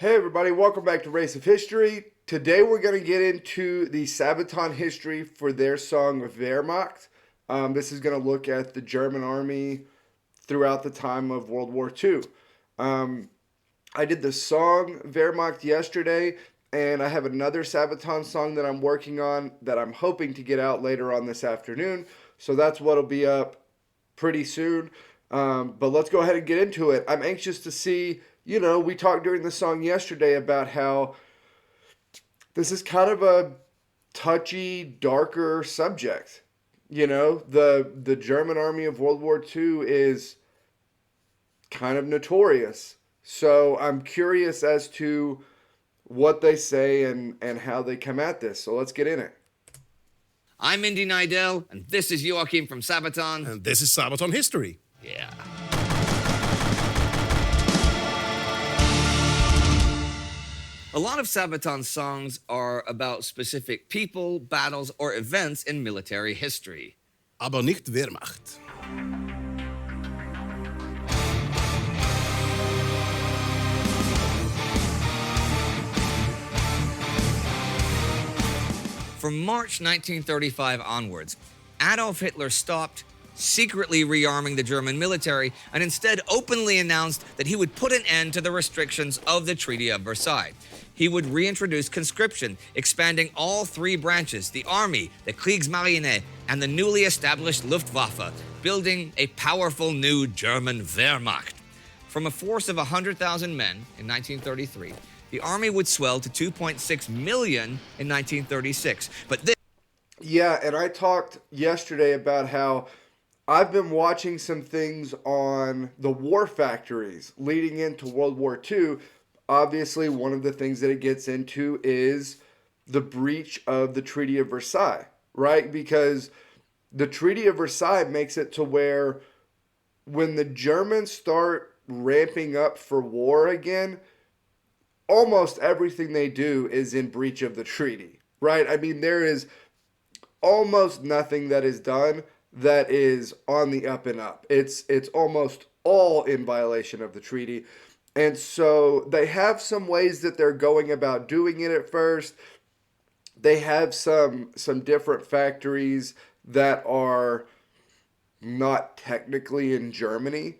Hey everybody, welcome back to Race of History. Today we're going to get into the Sabaton history for their song Wehrmacht. This is going to look at the German army throughout the time of World War II. I did the song Wehrmacht yesterday, and I have another Sabaton song that I'm working on that I'm hoping to get out later on this afternoon. So that's what'll be up pretty soon. But let's go ahead and get into it. I'm anxious to see, we talked during the song yesterday about how this is kind of a touchy, darker subject. The German army of World War II is kind of notorious. So I'm curious as to what they say and how they come at this. So let's get in it. I'm Indy Nidell, and this is Joachim from Sabaton. And this is Sabaton History. Yeah. A lot of Sabaton songs are about specific people, battles, or events in military history. Aber nicht Wehrmacht. From March 1935 onwards, Adolf Hitler stopped secretly rearming the German military and instead openly announced that he would put an end to the restrictions of the Treaty of Versailles. He would reintroduce conscription, expanding all three branches, the Army, the Kriegsmarine, and the newly established Luftwaffe, building a powerful new German Wehrmacht. From a force of 100,000 men in 1933, the Army would swell to 2.6 million in 1936. But this... Yeah, and I talked yesterday about how I've been watching some things on the war factories leading into World War II. Obviously, one of the things that it gets into is the breach of the Treaty of Versailles, right? Because the Treaty of Versailles makes it to where when the Germans start ramping up for war again, almost everything they do is in breach of the treaty, right? I mean, there is almost nothing that is done that is on the up and up. It's almost all in violation of the treaty. And so they have some ways that they're going about doing it at first. They have some different factories that are not technically in Germany,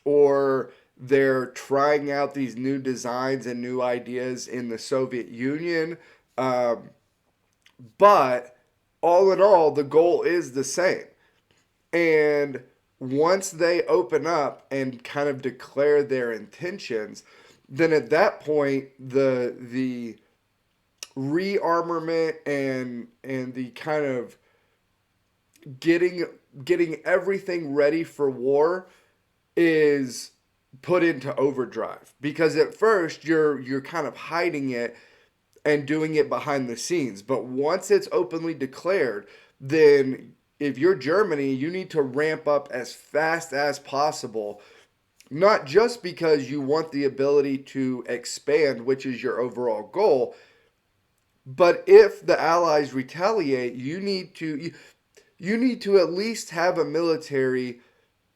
or they're trying out these new designs and new ideas in the Soviet Union. But all in all, the goal is the same. And once they open up and kind of declare their intentions, then at that point, the rearmament and the kind of getting everything ready for war is put into overdrive, because at first you're kind of hiding it and doing it behind the scenes, but once it's openly declared, then if you're Germany, you need to ramp up as fast as possible, not just because you want the ability to expand, which is your overall goal, but if the Allies retaliate, you need to at least have a military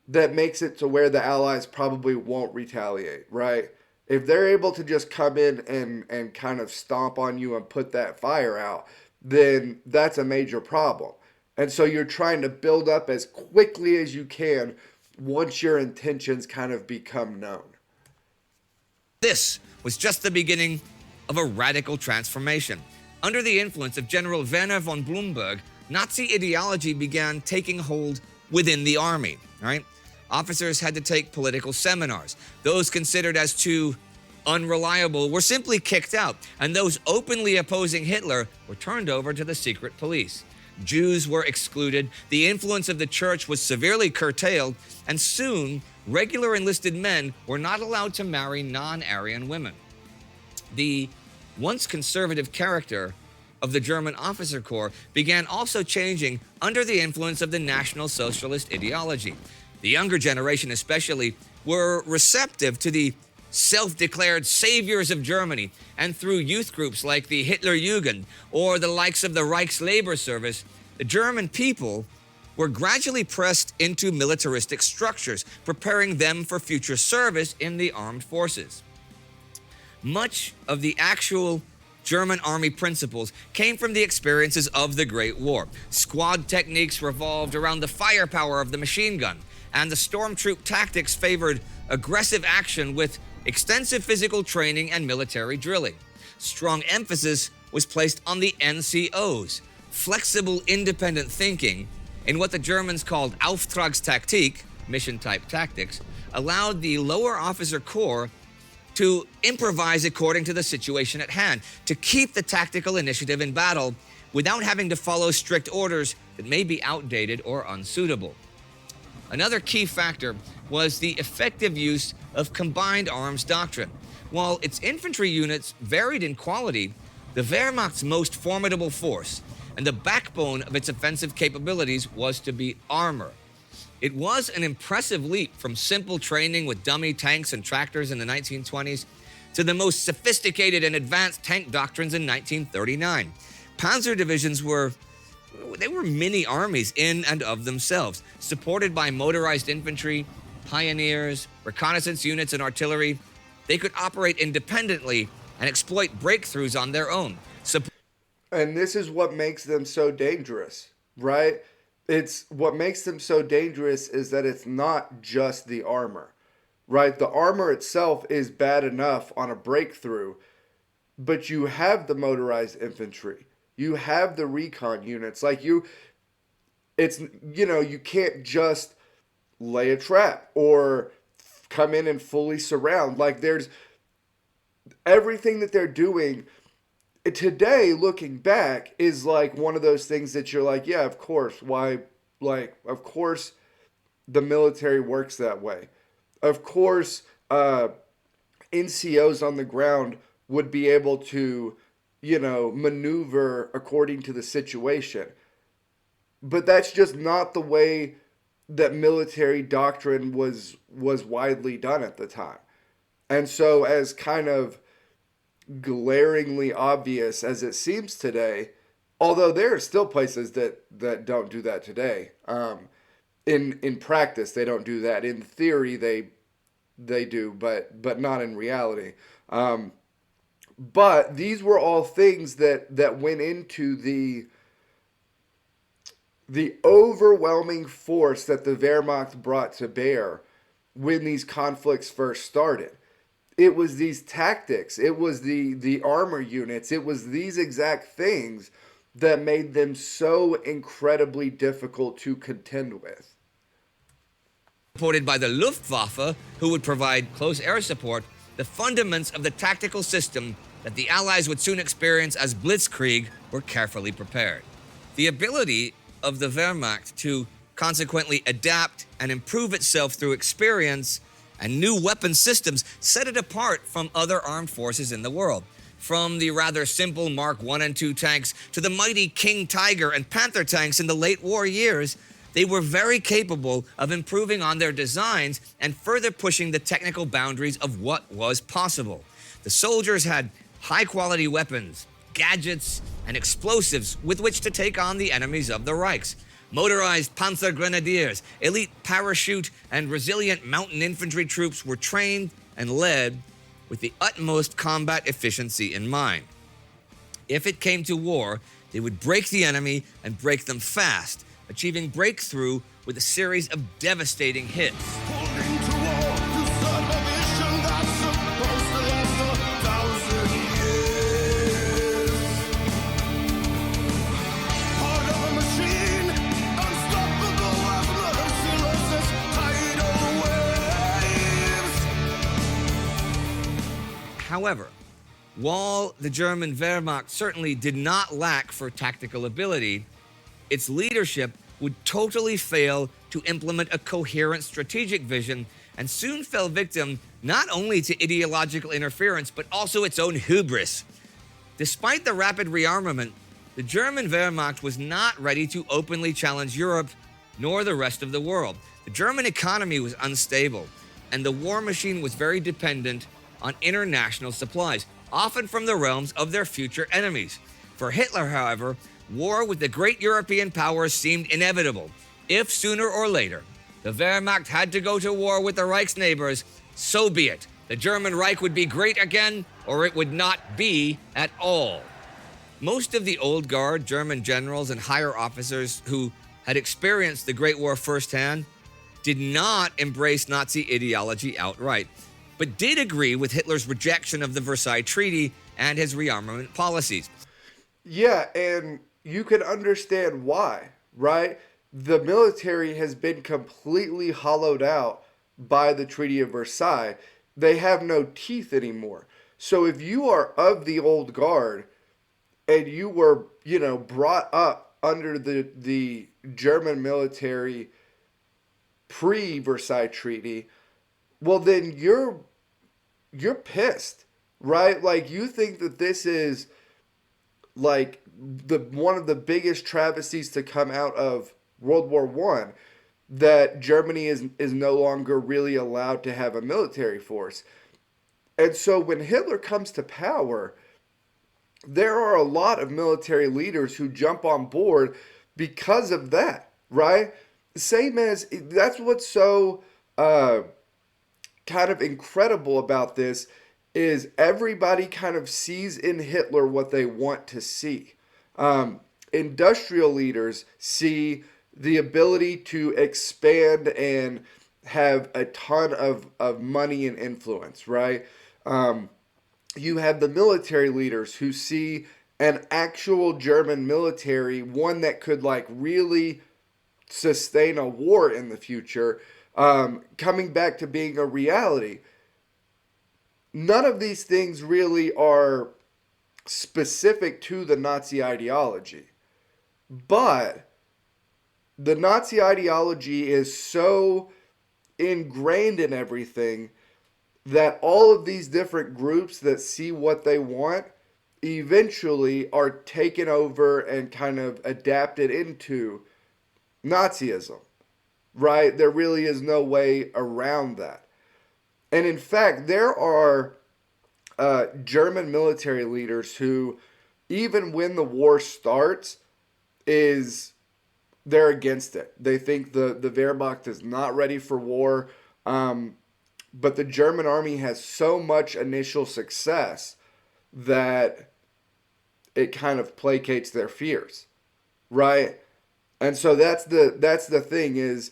that makes it to where the Allies probably won't retaliate, right? If they're able to just come in and kind of stomp on you and put that fire out, then that's a major problem. And so you're trying to build up as quickly as you can once your intentions kind of become known. This was just the beginning of a radical transformation. Under the influence of General Werner von Blumberg, Nazi ideology began taking hold within the army, right? Officers had to take political seminars. Those considered as too unreliable were simply kicked out, and those openly opposing Hitler were turned over to the secret police. Jews were excluded, the influence of the church was severely curtailed, and soon regular enlisted men were not allowed to marry non-Aryan women. The once conservative character of the German officer corps began also changing under the influence of the National Socialist ideology. The younger generation especially were receptive to the self-declared saviors of Germany, and through youth groups like the Hitler Jugend or the likes of the Reichslabor Service, the German people were gradually pressed into militaristic structures, preparing them for future service in the armed forces. Much of the actual German army principles came from the experiences of the Great War. Squad techniques revolved around the firepower of the machine gun, and the stormtroop tactics favored aggressive action with extensive physical training and military drilling. Strong emphasis was placed on the NCOs, flexible independent thinking, in what the Germans called Auftragstaktik, mission-type tactics, allowed the lower officer corps to improvise according to the situation at hand, to keep the tactical initiative in battle without having to follow strict orders that may be outdated or unsuitable. Another key factor was the effective use of combined arms doctrine. While its infantry units varied in quality, the Wehrmacht's most formidable force and the backbone of its offensive capabilities was to be armor. It was an impressive leap from simple training with dummy tanks and tractors in the 1920s to the most sophisticated and advanced tank doctrines in 1939. Panzer divisions were mini armies in and of themselves, supported by motorized infantry, pioneers, reconnaissance units, and artillery. They could operate independently and exploit breakthroughs on their own. And this is what makes them so dangerous, right? It's what makes them so dangerous is that it's not just the armor, right? The armor itself is bad enough on a breakthrough, but you have the motorized infantry. You have the recon units. You can't just lay a trap or come in and fully surround. There's everything that they're doing today, looking back, is one of those things that you're like, yeah, of course. Why? Of course the military works that way. Of course, NCOs on the ground would be able to, maneuver according to the situation. But that's just not the way that military doctrine was widely done at the time. And so, as kind of glaringly obvious as it seems today, although there are still places that don't do that today. In practice, they don't do that. In theory, they do, but not in reality. But these were all things that went into the overwhelming force that the Wehrmacht brought to bear when these conflicts first started. It was these tactics. It was the armor units. It was these exact things that made them so incredibly difficult to contend with. Supported by the Luftwaffe, who would provide close air support, the fundaments of the tactical system that the Allies would soon experience as Blitzkrieg were carefully prepared. The ability of the Wehrmacht to consequently adapt and improve itself through experience and new weapon systems set it apart from other armed forces in the world. From the rather simple Mark I and II tanks to the mighty King Tiger and Panther tanks in the late war years, they were very capable of improving on their designs and further pushing the technical boundaries of what was possible. The soldiers had high-quality weapons, gadgets, and explosives with which to take on the enemies of the Reichs. Motorized Panzer Grenadiers, elite parachute, and resilient mountain infantry troops were trained and led with the utmost combat efficiency in mind. If it came to war, they would break the enemy and break them fast, achieving breakthrough with a series of devastating hits. However, while the German Wehrmacht certainly did not lack for tactical ability, its leadership would totally fail to implement a coherent strategic vision and soon fell victim not only to ideological interference, but also its own hubris. Despite the rapid rearmament, the German Wehrmacht was not ready to openly challenge Europe nor the rest of the world. The German economy was unstable, and the war machine was very dependent on international supplies, often from the realms of their future enemies. For Hitler, however, war with the great European powers seemed inevitable. If sooner or later the Wehrmacht had to go to war with the Reich's neighbors, so be it. The German Reich would be great again, or it would not be at all. Most of the old guard German generals and higher officers who had experienced the Great War firsthand did not embrace Nazi ideology outright, but did agree with Hitler's rejection of the Versailles Treaty and his rearmament policies. Yeah, and you can understand why, right? The military has been completely hollowed out by the Treaty of Versailles. They have no teeth anymore. So if you are of the old guard and you were, brought up under the German military pre-Versailles Treaty, well then you're pissed, right? Like, you think that this is like one of the biggest travesties to come out of World War One, that Germany is no longer really allowed to have a military force. And so when Hitler comes to power, there are a lot of military leaders who jump on board because of that, right? Same as, that's what's so kind of incredible about this, is everybody kind of sees in Hitler what they want to see. Industrial leaders see the ability to expand and have a ton of money and influence, right? You have the military leaders who see an actual German military, one that could like really sustain a war in the future, coming back to being a reality. None of these things really are specific to the Nazi ideology, but the Nazi ideology is so ingrained in everything that all of these different groups that see what they want eventually are taken over and kind of adapted into Nazism, right? There really is no way around that. And in fact, there are German military leaders who, even when the war starts, they're against it. They think the Wehrmacht is not ready for war. But the German army has so much initial success that it kind of placates their fears, right? And so that's the thing, is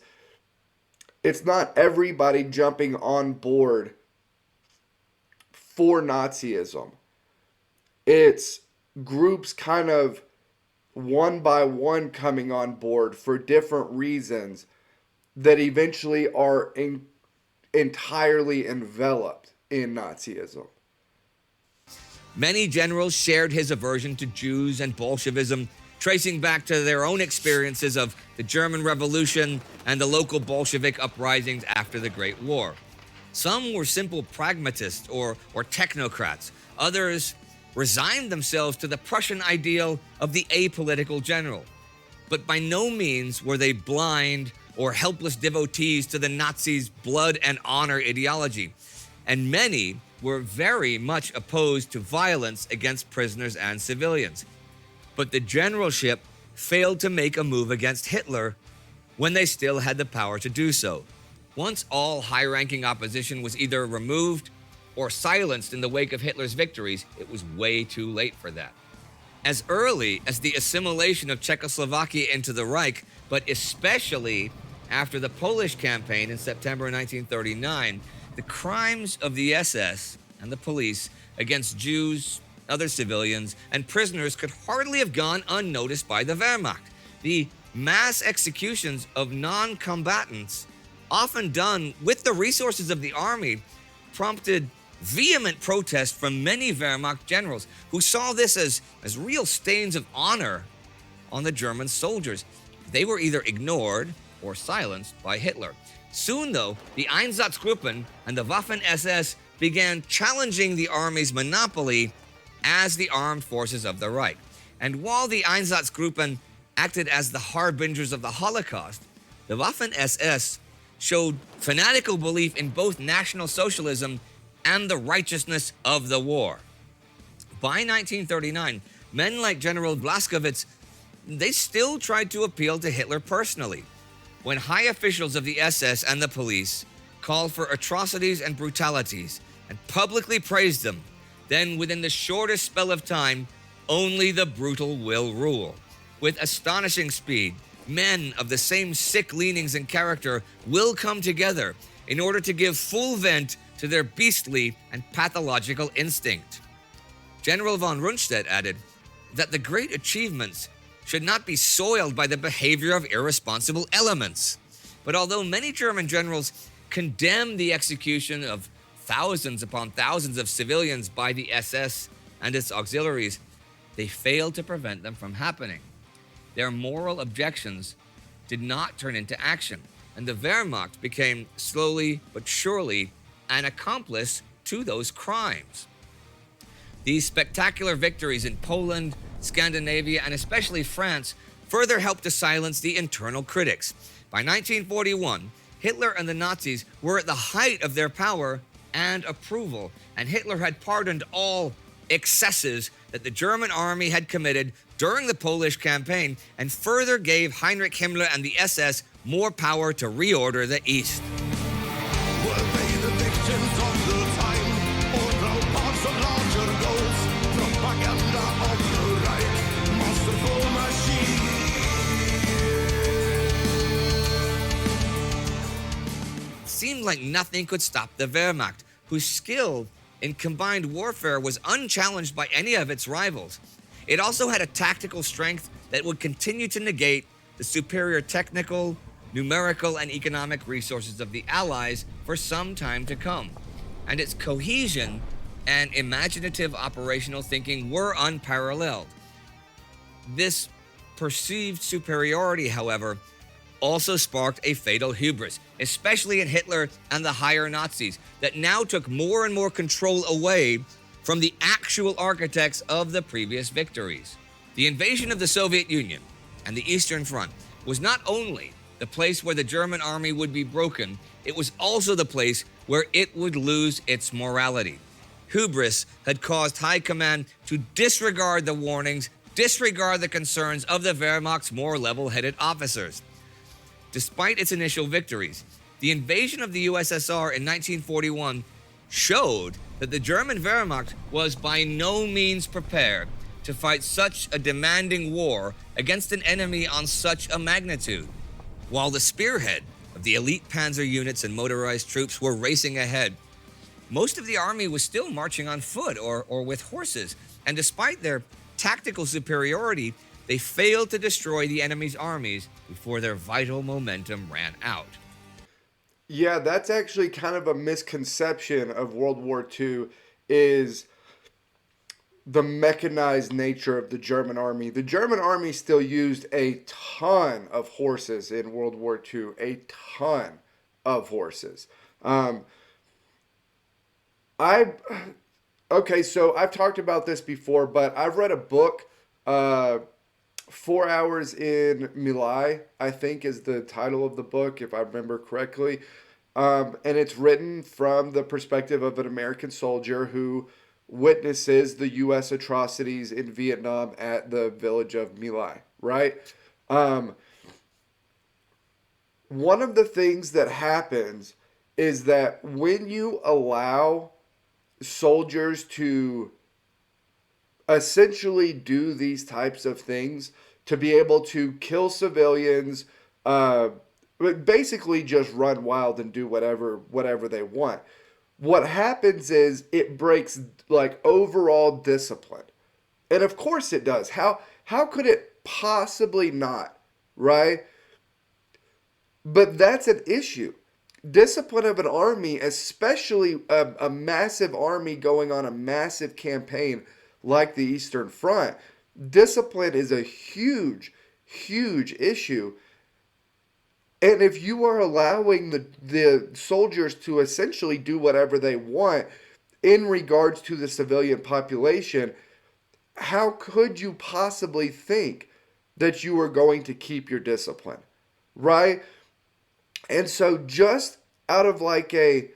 it's not everybody jumping on board for Nazism. It's groups kind of one by one coming on board for different reasons that eventually are entirely enveloped in Nazism. Many generals shared his aversion to Jews and Bolshevism, tracing back to their own experiences of the German Revolution and the local Bolshevik uprisings after the Great War. Some were simple pragmatists or technocrats. Others resigned themselves to the Prussian ideal of the apolitical general. But by no means were they blind or helpless devotees to the Nazis' blood and honor ideology. And many were very much opposed to violence against prisoners and civilians. But the generalship failed to make a move against Hitler when they still had the power to do so. Once all high-ranking opposition was either removed or silenced in the wake of Hitler's victories, it was way too late for that. As early as the assimilation of Czechoslovakia into the Reich, but especially after the Polish campaign in September 1939, the crimes of the SS and the police against Jews, other civilians, and prisoners could hardly have gone unnoticed by the Wehrmacht. The mass executions of non-combatants, often done with the resources of the army, prompted vehement protest from many Wehrmacht generals who saw this as real stains of honor on the German soldiers. They were either ignored or silenced by Hitler. Soon, though, the Einsatzgruppen and the Waffen-SS began challenging the army's monopoly as the armed forces of the Reich. And while the Einsatzgruppen acted as the harbingers of the Holocaust, the Waffen-SS showed fanatical belief in both National Socialism and the righteousness of the war. By 1939, men like General Blaskowitz, they still tried to appeal to Hitler personally. When high officials of the SS and the police called for atrocities and brutalities and publicly praised them, then within the shortest spell of time, only the brutal will rule. With astonishing speed, men of the same sick leanings and character will come together in order to give full vent to their beastly and pathological instinct. General von Rundstedt added that the great achievements should not be soiled by the behavior of irresponsible elements. But although many German generals condemned the execution of thousands upon thousands of civilians by the SS and its auxiliaries, they failed to prevent them from happening. Their moral objections did not turn into action, and the Wehrmacht became slowly but surely an accomplice to those crimes. These spectacular victories in Poland, Scandinavia, and especially France further helped to silence the internal critics. By 1941, Hitler and the Nazis were at the height of their power and approval, and Hitler had pardoned all excesses that the German army had committed during the Polish campaign, and further gave Heinrich Himmler and the SS more power to reorder the East. Were they the victims of the time, or grow parts of larger goals? Propaganda of the right, masterful machine. It seemed like nothing could stop the Wehrmacht, whose skill in combined warfare was unchallenged by any of its rivals. It also had a tactical strength that would continue to negate the superior technical, numerical, and economic resources of the Allies for some time to come. And its cohesion and imaginative operational thinking were unparalleled. This perceived superiority, however, also sparked a fatal hubris, especially in Hitler and the higher Nazis, that now took more and more control away from the actual architects of the previous victories. The invasion of the Soviet Union and the Eastern Front was not only the place where the German army would be broken, it was also the place where it would lose its morality. Hubris had caused High Command to disregard the warnings, disregard the concerns of the Wehrmacht's more level-headed officers. Despite its initial victories, the invasion of the USSR in 1941 showed that the German Wehrmacht was by no means prepared to fight such a demanding war against an enemy on such a magnitude. While the spearhead of the elite panzer units and motorized troops were racing ahead, most of the army was still marching on foot or with horses, and despite their tactical superiority, they failed to destroy the enemy's armies before their vital momentum ran out. Yeah, that's actually kind of a misconception of World War II, is the mechanized nature of the German army. The German army still used a ton of horses in World War II, a ton of horses. So I've talked about this before, but I've read a book, 4 Hours in Milai, I think is the title of the book, if I remember correctly. And it's written from the perspective of an American soldier who witnesses the U.S. atrocities in Vietnam at the village of Milai, right? One of the things that happens is that when you allow soldiers to essentially do these types of things, to be able to kill civilians, basically just run wild and do whatever they want. What happens is it breaks like overall discipline. And of course it does. How could it possibly not, right? But that's an issue. Discipline of an army, especially a massive army going on a massive campaign like the Eastern Front, discipline is a huge, huge issue. And if you are allowing the soldiers to essentially do whatever they want in regards to the civilian population, how could you possibly think that you are going to keep your discipline, right? And so just out of like a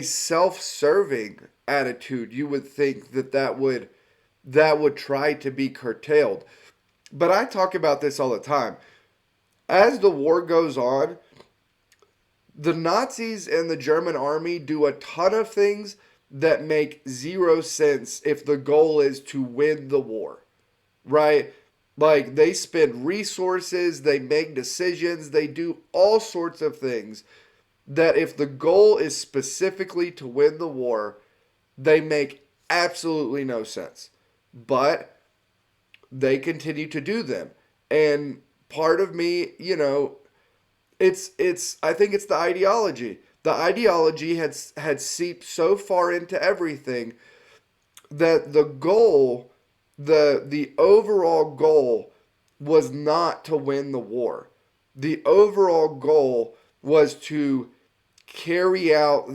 self-serving attitude, you would think that would try to be curtailed. But I talk about this all the time. As the war goes on, the Nazis and the German army do a ton of things that make zero sense if the goal is to win the war, right? Like, they spend resources, they make decisions, they do all sorts of things that if the goal is specifically to win the war, they make absolutely no sense. But they continue to do them. And part of me, it's I think it's the ideology. The ideology had seeped so far into everything that the goal, the overall goal was not to win the war. The overall goal was to carry out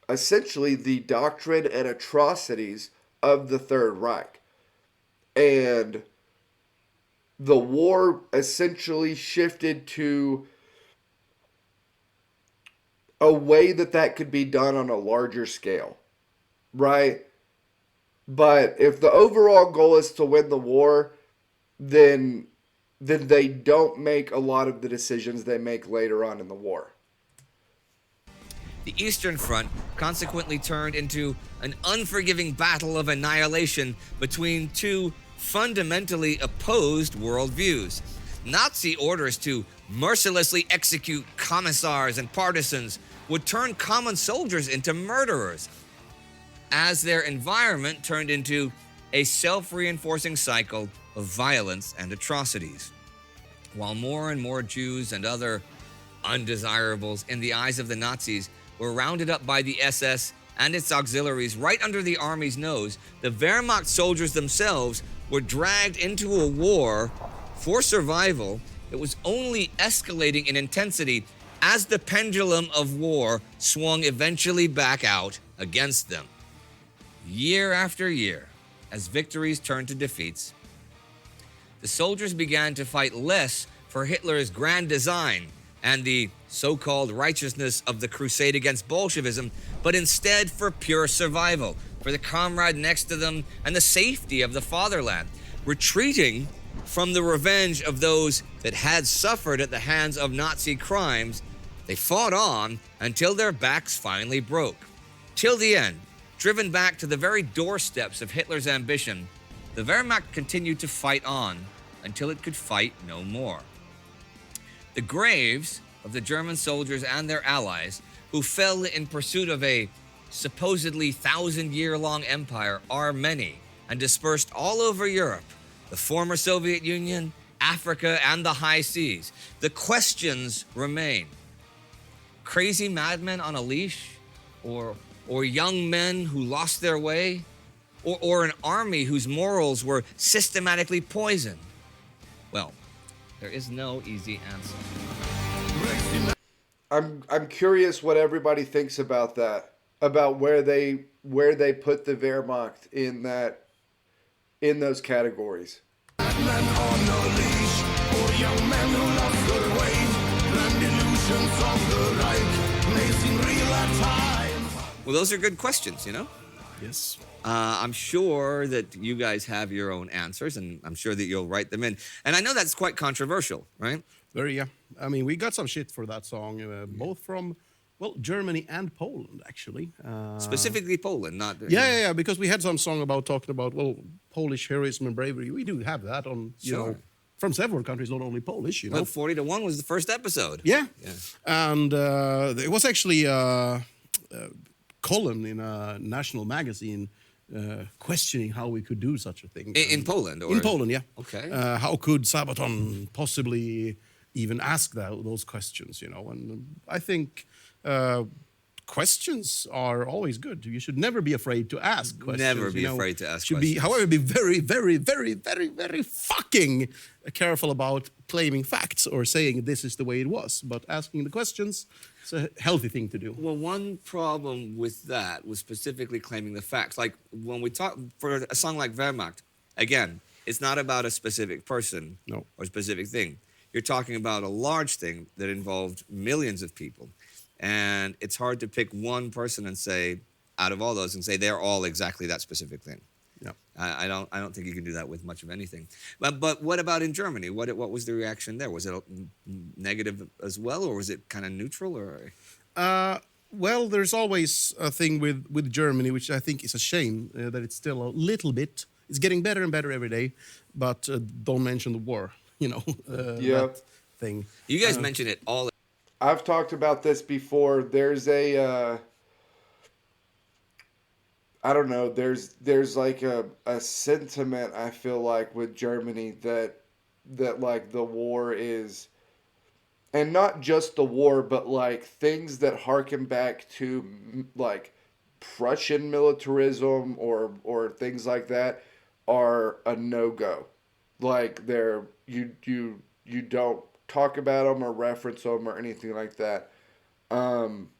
essentially the doctrine and atrocities of the Third Reich. And the war essentially shifted to a way that could be done on a larger scale, right? But if the overall goal is to win the war, then they don't make a lot of the decisions they make later on in the war. The Eastern Front consequently turned into an unforgiving battle of annihilation between two fundamentally opposed worldviews. Nazi orders to mercilessly execute commissars and partisans would turn common soldiers into murderers, as their environment turned into a self-reinforcing cycle of violence and atrocities. While more and more Jews and other undesirables in the eyes of the Nazis were rounded up by the SS and its auxiliaries right under the army's nose, the Wehrmacht soldiers themselves were dragged into a war for survival that was only escalating in intensity as the pendulum of war swung eventually back out against them. Year after year, as victories turned to defeats, the soldiers began to fight less for Hitler's grand design and the so-called righteousness of the crusade against Bolshevism, but instead for pure survival, for the comrade next to them and the safety of the fatherland, retreating from the revenge of those that had suffered at the hands of Nazi crimes. They fought on until their backs finally broke. Till the end, driven back to the very doorsteps of Hitler's ambition, the Wehrmacht continued to fight on until it could fight no more. The graves of the German soldiers and their allies who fell in pursuit of a supposedly 1,000-year-long empire are many and dispersed all over Europe, the former Soviet Union, Africa, and the high seas. The questions remain. Crazy madmen on a leash? Or young men who lost their way? Or an army whose morals were systematically poisoned? Well, there is no easy answer. I'm curious what everybody thinks about that, about where they put the Wehrmacht in those categories. Men on a leash, or young men who lost their way, grand illusions of the Reich, may seem real at times. Well, those are good questions, you know? Yes. I'm sure that you guys have your own answers, and I'm sure that you'll write them in. And I know that's quite controversial, right? Very, yeah. I mean, we got some shit for that song, both from, well, Germany and Poland, actually. Specifically Poland, not... Yeah, because we had some song talking about, well, Polish heroism and bravery. We do have that on, you know, from several countries, not only Polish, you know. Well, 40 to 1 was the first episode. Yeah. And it was actually a column in a national magazine questioning how we could do such a thing. In Poland? Or? In Poland, yeah. Okay. How could Sabaton possibly even ask those questions, you know? And I think questions are always good. You should never be afraid to ask questions. Never be afraid to ask questions. Be, however, be very, very, very, very, very fucking careful about claiming facts or saying this is the way it was. But asking the questions, it's a healthy thing to do. Well, one problem with that was specifically claiming the facts. Like when we talk for a song like Wehrmacht, again, it's not about a specific person or a specific thing. You're talking about a large thing that involved millions of people. And it's hard to pick one person and say, out of all those, and say they're all exactly that specific thing. Yeah. I don't think you can do that with much of anything. But what about in Germany? What was the reaction there? Was it negative as well, or was it kind of neutral? Or Well, there's always a thing with Germany, which I think is a shame that it's still a little bit. It's getting better and better every day, but don't mention the war. Yep. That thing. You guys mention it all. I've talked about this before. There's a I don't know. There's like a sentiment I feel like with Germany that like the war is, and not just the war, but like things that harken back to like Prussian militarism or things like that are a no go. Like you don't talk about them or reference them or anything like that. Um,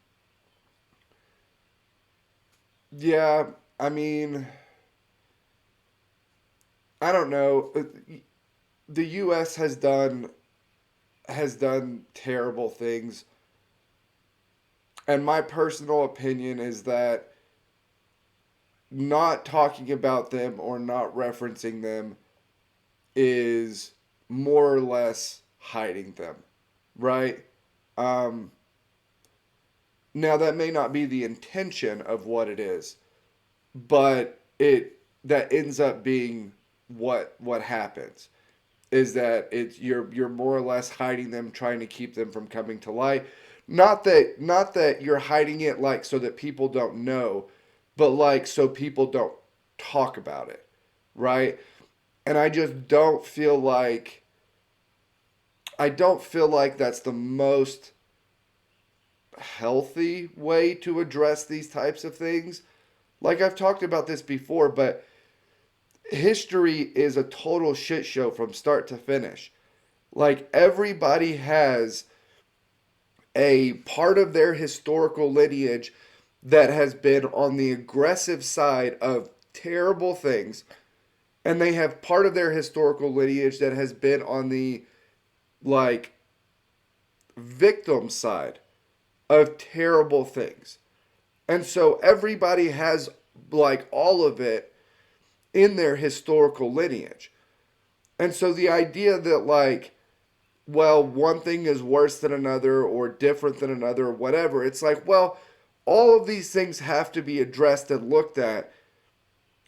yeah, I mean, I don't know. The U.S. has done terrible things, and my personal opinion is that not talking about them or not referencing them is more or less hiding them, right? Um, Now that may not be the intention of what it is, but it that ends up being what happens is that you're more or less hiding them, trying to keep them from coming to light. Not that you're hiding it like so that people don't know, but like so people don't talk about it, right? And I don't feel like that's the most healthy way to address these types of things. Like I've talked about this before, but history is a total shit show from start to finish. Like everybody has a part of their historical lineage that has been on the aggressive side of terrible things, and they have part of their historical lineage that has been on the like victim side of terrible things. And so everybody has like all of it in their historical lineage. And so the idea that like, well, one thing is worse than another or different than another or whatever, it's like, well, all of these things have to be addressed and looked at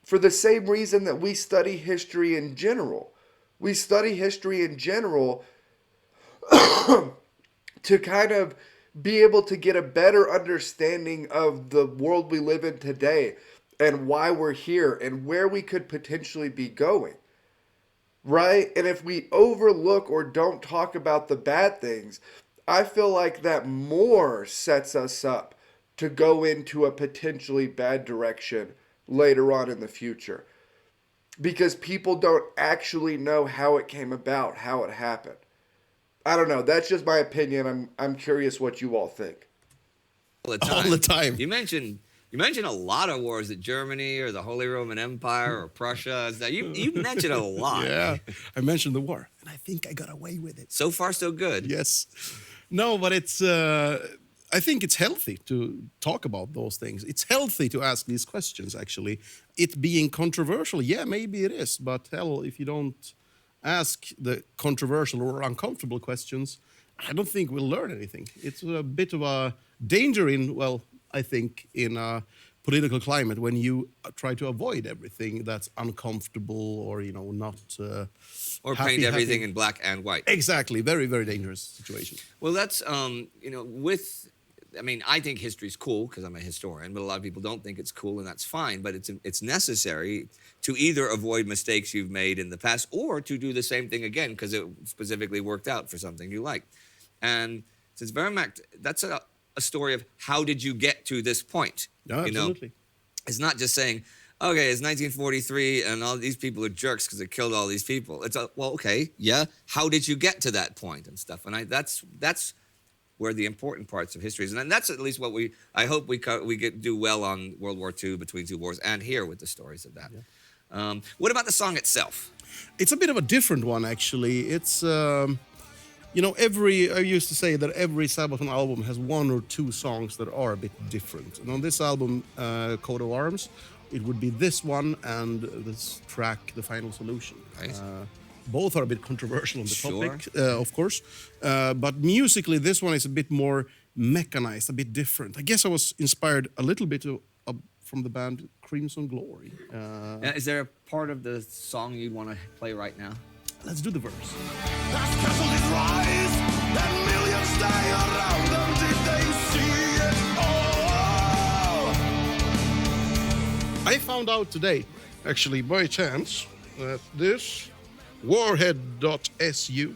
for the same reason that we study history in general. We study history in general to kind of be able to get a better understanding of the world we live in today and why we're here and where we could potentially be going. Right? And if we overlook or don't talk about the bad things, I feel like that more sets us up to go into a potentially bad direction later on in the future. Because people don't actually know how it came about, how it happened. I don't know. That's just my opinion. I'm curious what you all think. All the time. All the time. You mentioned a lot of wars at Germany or the Holy Roman Empire or Prussia. You mentioned a lot. Yeah, I mentioned the war, and I think I got away with it. So far, so good. Yes. No, but it's. I think it's healthy to talk about those things. It's healthy to ask these questions, actually. It being controversial, yeah, maybe it is. But hell, if you don't ask the controversial or uncomfortable questions, I don't think we'll learn anything. It's a bit of a danger I think, in a political climate when you try to avoid everything that's uncomfortable or, not or paint everything in black and white. Exactly. Very, very dangerous situation. Well, that's, I think history's cool because I'm a historian, but a lot of people don't think it's cool, and that's fine. But it's necessary to either avoid mistakes you've made in the past or to do the same thing again because it specifically worked out for something you like. And since Wehrmacht, that's a story of how did you get to this point? No, absolutely. It's not just saying, okay, it's 1943 and all these people are jerks because they killed all these people. It's okay, yeah. How did you get to that point and stuff? And that's where the important parts of history is, and that's at least what I hope we do well on World War II, between two wars, and here with the stories of that. Yeah. What about the song itself? It's a bit of a different one, actually. It's. I used to say that every Sabaton album has one or two songs that are a bit different. And on this album, Coat of Arms, it would be this one and this track, The Final Solution. Right. Both are a bit controversial on the Sure. topic, of course. But musically, this one is a bit more mechanized, a bit different. I guess I was inspired a little bit from the band Crimson Glory. Now, is there a part of the song you'd want to play right now? Let's do the verse. As casualties rise and millions stay around them, did they see it all? I found out today, actually by chance, that this warhead.su,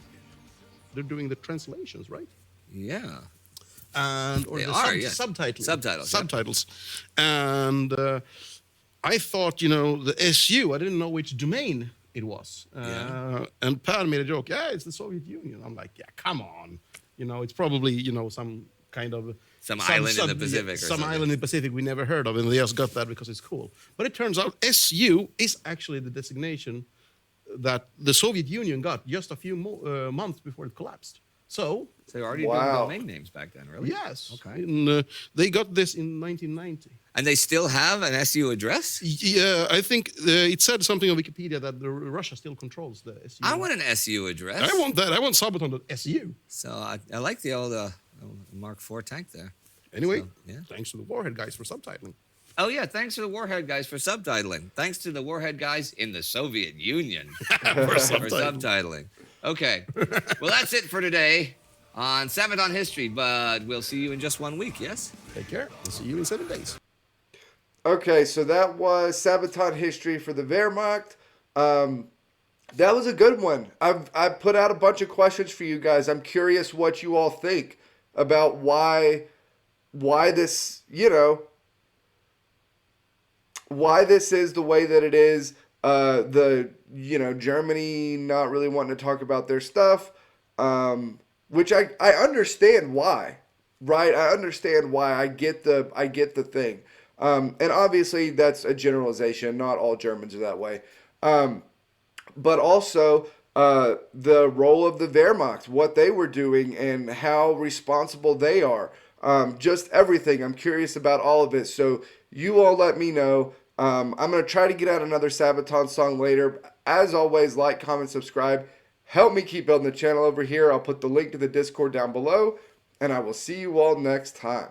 they're doing the translations, right? Yeah. And or They the are, yeah. subtitles. Subtitles, yeah. Subtitles. And I thought, the SU, I didn't know which domain it was. And Per made a joke, it's the Soviet Union. I'm like, come on. It's probably, some kind of... Some island in the Pacific or some something. island in the Pacific we never heard of, and they just got that because it's cool. But it turns out SU is actually the designation that the Soviet Union got just a few months before it collapsed. So they were already doing domain names back then, really? yes, Okay. and, they got this in 1990. And they still have an SU address? Yeah, I think it said something on Wikipedia that Russia still controls the SU. I want an SU address. I want that. I want Sabaton.su. So I like the old Mark IV tank there. Anyway, So, yeah. thanks to the Warhead guys for subtitling. Oh, yeah, thanks to the Warhead guys for subtitling. Thanks to the Warhead guys in the Soviet Union for subtitling. Okay. Well, that's it for today on Sabaton History, but we'll see you in just 1 week, yes? Take care. We'll see you in 7 days. Okay, so that was Sabaton History for the Wehrmacht. That was a good one. I've put out a bunch of questions for you guys. I'm curious what you all think about why this, why this is the way that it is. Germany not really wanting to talk about their stuff, which I understand why, right? I understand why. I get the thing. And obviously that's a generalization. Not all Germans are that way. But also the role of the Wehrmacht, what they were doing and how responsible they are. Just everything. I'm curious about all of it. So you all let me know. I'm going to try to get out another Sabaton song later. As always, like, comment, subscribe. Help me keep building the channel over here. I'll put the link to the Discord down below. And I will see you all next time.